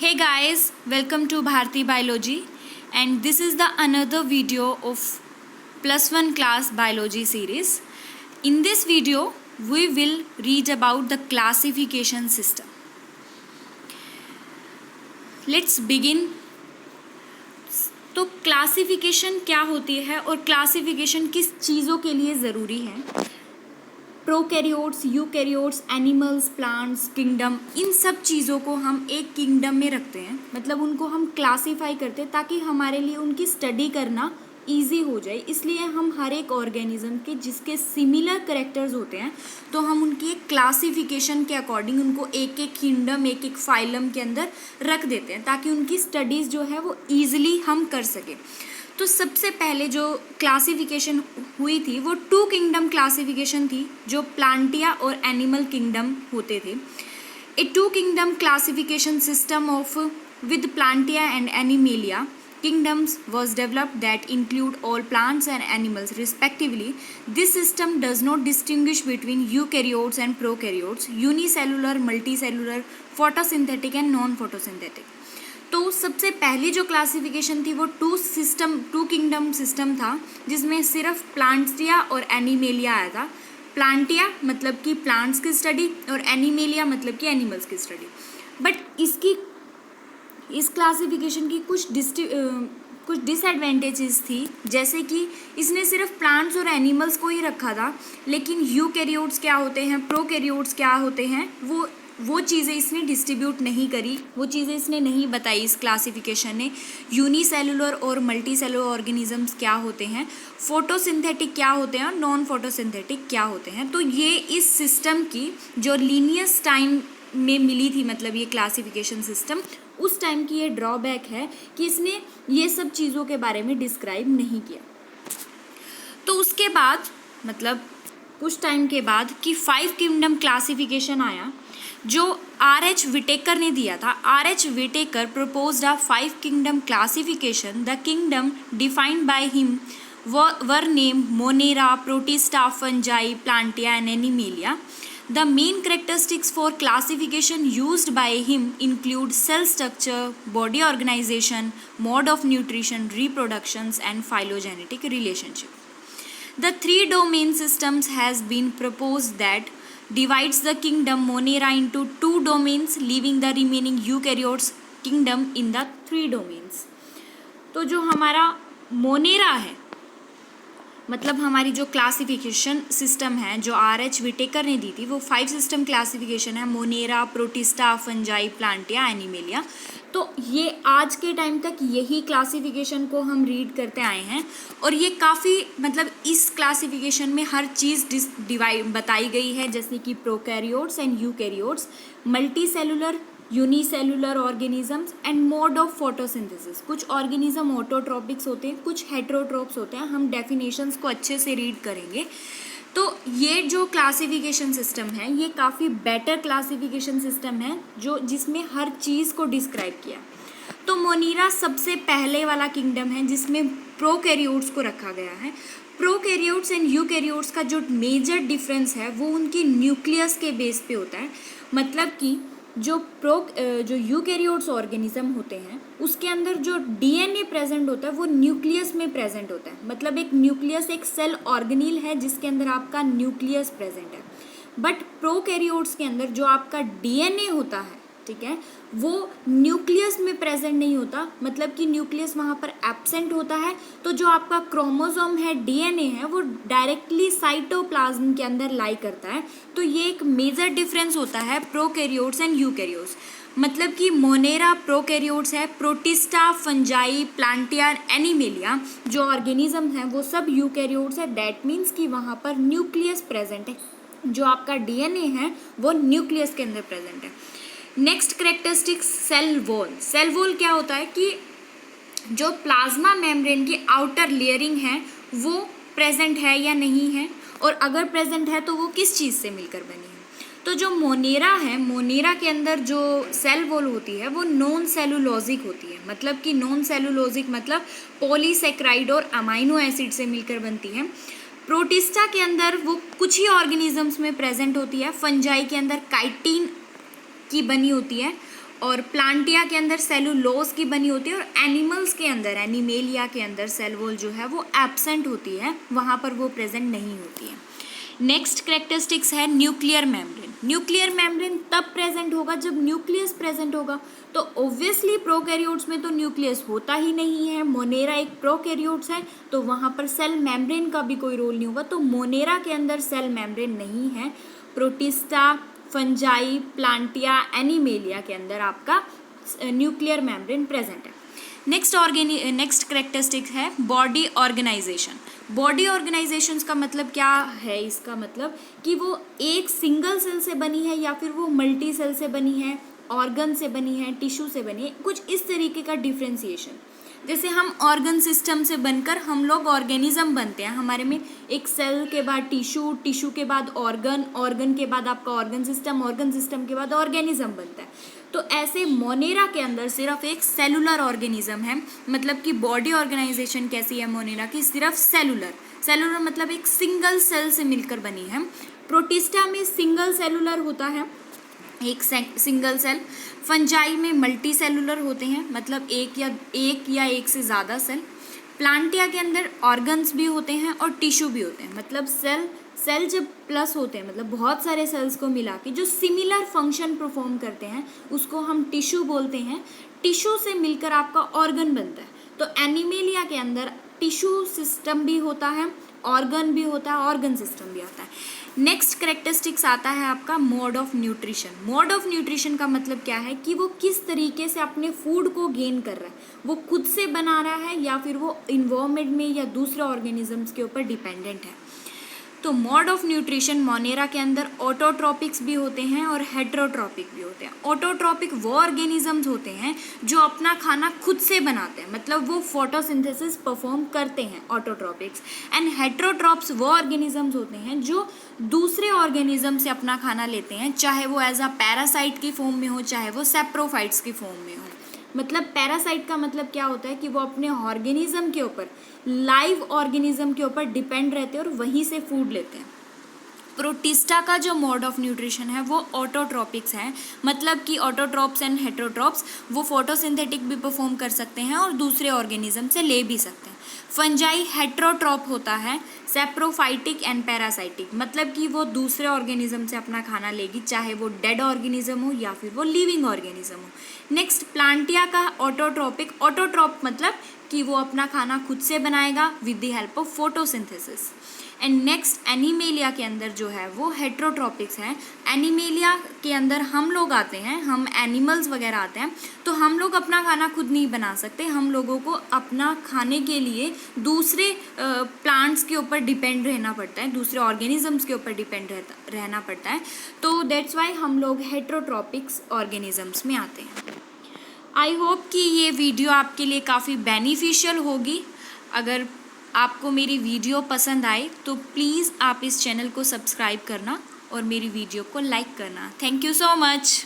Hey guys, welcome to Bharti Biology, and this is the another video of +1 class biology series. In this video, we will read about the classification system. Let's begin. तो classification क्या होती है और classification किस चीज़ों के लिए ज़रूरी है? Prokaryotes, eukaryotes, animals, plants, kingdom, इन सब चीज़ों को हम एक किंगडम में रखते हैं, मतलब उनको हम क्लासीफाई करते हैं ताकि हमारे लिए उनकी स्टडी करना ईजी हो जाए। इसलिए हम हर एक ऑर्गेनिज्म के जिसके सिमिलर कैरेक्टर्स होते हैं तो हम उनकी एक क्लासिफिकेशन के अकॉर्डिंग उनको एक एक किंगडम, एक एक फाइलम के अंदर रख देते हैं ताकि उनकी स्टडीज़ जो है वो ईजिली हम कर सकें। तो सबसे पहले जो क्लासिफिकेशन हुई थी वो 2 किंगडम क्लासिफिकेशन थी, जो प्लांटिया और एनिमल किंगडम होते थे। A 2 kingdom classification system of with plantae and animalia kingdoms was developed that include all plants and animals respectively. This system does not distinguish between eukaryotes and prokaryotes, unicellular, multicellular, photosynthetic and non-photosynthetic. तो सबसे पहली जो classification थी वो 2 kingdom system था, जिसमें सिर्फ प्लांटिया और एनिमेलिया आया था। प्लांटिया मतलब कि प्लांट्स की स्टडी और एनिमेलिया मतलब कि एनिमल्स की स्टडी। बट इस क्लासिफिकेशन की कुछ डिसएडवांटेजेस थी, जैसे कि इसने सिर्फ प्लांट्स और एनिमल्स को ही रखा था, लेकिन यूकैरियोट्स क्या होते हैं, प्रोकैरियोट्स क्या होते हैं, वो चीज़ें इसने डिस्ट्रीब्यूट नहीं करी, वो चीज़ें इसने नहीं बताई इस क्लासिफिकेशन ने। यूनिसेलुलर और मल्टीसेलुलर ऑर्गेनिजम्स क्या होते हैं, फोटोसिंथेटिक क्या होते हैं और नॉन फोटोसिंथेटिक क्या होते हैं। तो ये इस सिस्टम की जो लीनियस टाइम में मिली थी, मतलब ये क्लासिफिकेशन सिस्टम, उस टाइम की ये ड्रॉबैक है कि इसने ये सब चीज़ों के बारे में डिस्क्राइब नहीं किया। तो उसके बाद मतलब कुछ टाइम के बाद कि 5 किंगडम क्लासिफिकेशन आया, जो R.H. विटेकर ने दिया था। R.H. Whittaker proposed a 5 kingdom classification. The kingdom defined by him were named Monera, Protista, Fungi, Plantia and Animalia. The main characteristics for classification used by him include cell structure, body organization, mode of nutrition, reproductions, and phylogenetic relationship. The 3 domain systems has been proposed that divides the kingdom Monera into 2 domains, leaving the remaining eukaryotes kingdom in the 3 domains. तो जो हमारा Monera है, मतलब हमारी जो classification system है जो R.H. Whittaker ने दी थी, वो 5 सिस्टम क्लासिफिकेशन है, मोनेरा, प्रोटिस्टा, फंजाई, प्लांटिया, एनिमेलिया। तो ये आज के टाइम तक यही क्लासिफिकेशन को हम रीड करते आए हैं, और ये काफ़ी मतलब इस क्लासिफिकेशन में हर चीज़ बताई गई है, जैसे कि prokaryotes and eukaryotes, multicellular, unicellular organisms and mode of photosynthesis. कुछ ऑर्गेनिज्म ऑटोट्रॉपिक्स होते हैं, कुछ हेटेरोट्रॉप्स होते हैं। हम डेफिनेशंस को अच्छे से रीड करेंगे। तो ये जो क्लासिफिकेशन सिस्टम है ये काफ़ी बेटर क्लासिफिकेशन सिस्टम है जिसमें हर चीज़ को डिस्क्राइब किया। तो मोनेरा सबसे पहले वाला किंगडम है जिसमें प्रोकैरियोट्स को रखा गया है। प्रोकैरियोट्स एंड यूकैरियोट्स का जो मेजर डिफरेंस है वो उनकी न्यूक्लियस के बेस पे होता है। मतलब कि जो यूकैरियोट्स ऑर्गेनिज्म होते हैं उसके अंदर जो डीएनए प्रेजेंट होता है वो न्यूक्लियस में प्रेजेंट होता है। मतलब एक न्यूक्लियस एक सेल ऑर्गेनील है जिसके अंदर आपका न्यूक्लियस प्रेजेंट है। बट प्रोकैरियोट्स के अंदर जो आपका डीएनए होता है, ठीक है, वो न्यूक्लियस में प्रेजेंट नहीं होता, मतलब कि न्यूक्लियस वहाँ पर एब्सेंट होता है। तो जो आपका क्रोमोसोम है, डीएनए है, वो डायरेक्टली साइटोप्लाज्म के अंदर लाई करता है। तो ये एक मेजर डिफरेंस होता है प्रोकैरियोट्स एंड यूकैरियोट्स। मतलब कि मोनेरा प्रोकैरियोट्स है, प्रोटिस्टा, फंजाई, प्लांटिया, एनिमेलिया जो ऑर्गेनिज्म है वो सब यूकैरियोट्स है। दैट मीन्स कि वहाँ पर न्यूक्लियस प्रेजेंट है, जो आपका डीएनए है वो न्यूक्लियस के अंदर प्रेजेंट है। Next characteristics cell wall. Cell wall क्या होता है कि जो प्लाज्मा मेम्ब्रेन की आउटर लेयरिंग है वो प्रेजेंट है या नहीं है, और अगर प्रेजेंट है तो वो किस चीज़ से मिलकर बनी है। तो जो मोनेरा है, मोनेरा के अंदर जो सेल वॉल होती है वो नॉन सेलुलोजिक होती है। मतलब कि नॉन सेलुलोजिक मतलब पॉलीसेक्राइड और अमाइनो एसिड से मिलकर बनती है। प्रोटिस्टा के अंदर वो कुछ ही ऑर्गेनिजम्स में प्रेजेंट होती है। फंजाई के अंदर काइटिन की बनी होती है, और प्लांटिया के अंदर सेलुलोज की बनी होती है, और एनिमल्स के अंदर, एनिमेलिया के अंदर सेल वॉल जो है वो एब्सेंट होती है, वहाँ पर वो प्रेजेंट नहीं होती है। नेक्स्ट कैरेक्टरिस्टिक्स है न्यूक्लियर मेम्ब्रेन। न्यूक्लियर मेम्ब्रेन तब प्रेजेंट होगा जब न्यूक्लियस प्रेजेंट होगा, तो ऑब्वियसली प्रोकैरियोट्स में तो न्यूक्लियस होता ही नहीं है। मोनेरा एक प्रोकैरियोट्स है, तो वहाँ पर सेल मेम्ब्रेन का भी कोई रोल नहीं होगा, तो मोनेरा के अंदर सेल मेम्ब्रेन नहीं है। प्रोटिस्टा, फंजाई, प्लांटिया, एनिमेलिया के अंदर आपका न्यूक्लियर मेम्ब्रेन प्रेजेंट है। नेक्स्ट कैरेक्टरिस्टिक है बॉडी ऑर्गेनाइजेशन। बॉडी ऑर्गेनाइजेशंस का मतलब क्या है? इसका मतलब कि वो एक सिंगल सेल से बनी है या फिर वो मल्टी सेल से बनी है, ऑर्गन से बनी है, टिश्यू से बनी है, कुछ इस तरीके का डिफ्रेंसिएशन। जैसे हम ऑर्गन सिस्टम से बनकर हम लोग ऑर्गेनिज्म बनते हैं, हमारे में एक सेल के बाद टिश्यू, टिश्यू के बाद ऑर्गन, ऑर्गन के बाद आपका ऑर्गन सिस्टम के बाद ऑर्गेनिज्म बनता है। तो ऐसे मोनेरा के अंदर सिर्फ एक सेलुलर ऑर्गेनिज्म है। मतलब कि बॉडी ऑर्गेनाइजेशन कैसी है मोनेरा की? सिर्फ सेलुलर मतलब एक सिंगल सेल से मिलकर बनी है। प्रोटिस्टा में सिंगल सेलुलर होता है, एक सिंगल सेल। फंजाई में मल्टी सेलुलर होते हैं, मतलब एक या एक से ज़्यादा सेल। प्लांटिया के अंदर ऑर्गन्स भी होते हैं और टिश्यू भी होते हैं। मतलब सेल जब प्लस होते हैं, मतलब बहुत सारे सेल्स को मिला के जो सिमिलर फंक्शन परफॉर्म करते हैं, उसको हम टिश्यू बोलते हैं। टिश्यू से मिलकर आपका ऑर्गन बनता है। तो एनिमेलिया के अंदर टिश्यू सिस्टम भी होता है, ऑर्गन भी होता है, ऑर्गन सिस्टम भी आता है। नेक्स्ट कैरेक्टरिस्टिक्स आता है आपका mode of nutrition. Mode of nutrition का मतलब क्या है कि वो किस तरीके से अपने फूड को गेन कर रहा है, वो खुद से बना रहा है या फिर वो इन्वायरमेंट में या दूसरे ऑर्गेनिजम्स के ऊपर डिपेंडेंट है। तो मोड ऑफ न्यूट्रिशन मोनेरा के अंदर ऑटोट्रॉपिक्स भी होते हैं और हेट्रोट्रॉपिक भी होते हैं। ऑटोट्रॉपिक वो ऑर्गेनिजम्स होते हैं जो अपना खाना खुद से बनाते हैं, मतलब वो फोटोसिंथेसिस परफॉर्म करते हैं, ऑटोट्रॉपिक्स। एंड हेट्रोट्रॉप्स वो ऑर्गेनिजम्स होते हैं जो दूसरे ऑर्गेनिज्म से अपना खाना लेते हैं, चाहे वो एज अ पैरासाइट की फॉर्म में हो, चाहे वो सेप्रोफाइट्स की फॉर्म में हो। मतलब पैरासाइट का मतलब क्या होता है कि वो अपने ऑर्गेनिज्म के ऊपर, लाइव ऑर्गेनिज्म के ऊपर डिपेंड रहते हैं और वहीं से फूड लेते हैं। प्रोटिस्टा का जो मोड ऑफ न्यूट्रिशन है वो ऑटोट्रॉपिक्स है, मतलब कि ऑटोट्रॉप्स एंड हेट्रोट्रॉप्स वो फोटोसिंथेटिक भी परफॉर्म कर सकते हैं और दूसरे ऑर्गेनिज्म से ले भी सकते हैं। फंजाई हेट्रोट्रॉप होता है, सेप्रोफाइटिक एंड पैरासाइटिक, मतलब कि वो दूसरे ऑर्गेनिज्म से अपना खाना लेगी, चाहे वो डेड ऑर्गेनिज्म हो या फिर वो लिविंग ऑर्गेनिज्म हो। नेक्स्ट प्लांटिया का ऑटोट्रॉपिक, ऑटोट्रॉप मतलब कि वो अपना खाना खुद से बनाएगा with the help of photosynthesis. And next animalia के अंदर जो है वो हेट्रोट्रॉपिक्स है। एनिमेलिया के अंदर हम लोग आते हैं, हम एनिमल्स वगैरह आते हैं, तो हम लोग अपना खाना खुद नहीं बना सकते, हम लोगों को अपना खाने के लिए दूसरे प्लांट्स के ऊपर डिपेंड रहना पड़ता है, दूसरे ऑर्गेनिजम्स के ऊपर डिपेंड रहना पड़ता है। तो दैट्स वाई हम लोग हेट्रोट्रॉपिक्स ऑर्गेनिजम्स में आते हैं। आई होप कि ये वीडियो आपके लिए काफ़ी बेनिफिशियल होगी। अगर आपको मेरी वीडियो पसंद आए तो प्लीज़ आप इस चैनल को सब्सक्राइब करना और मेरी वीडियो को लाइक करना। Thank you so much.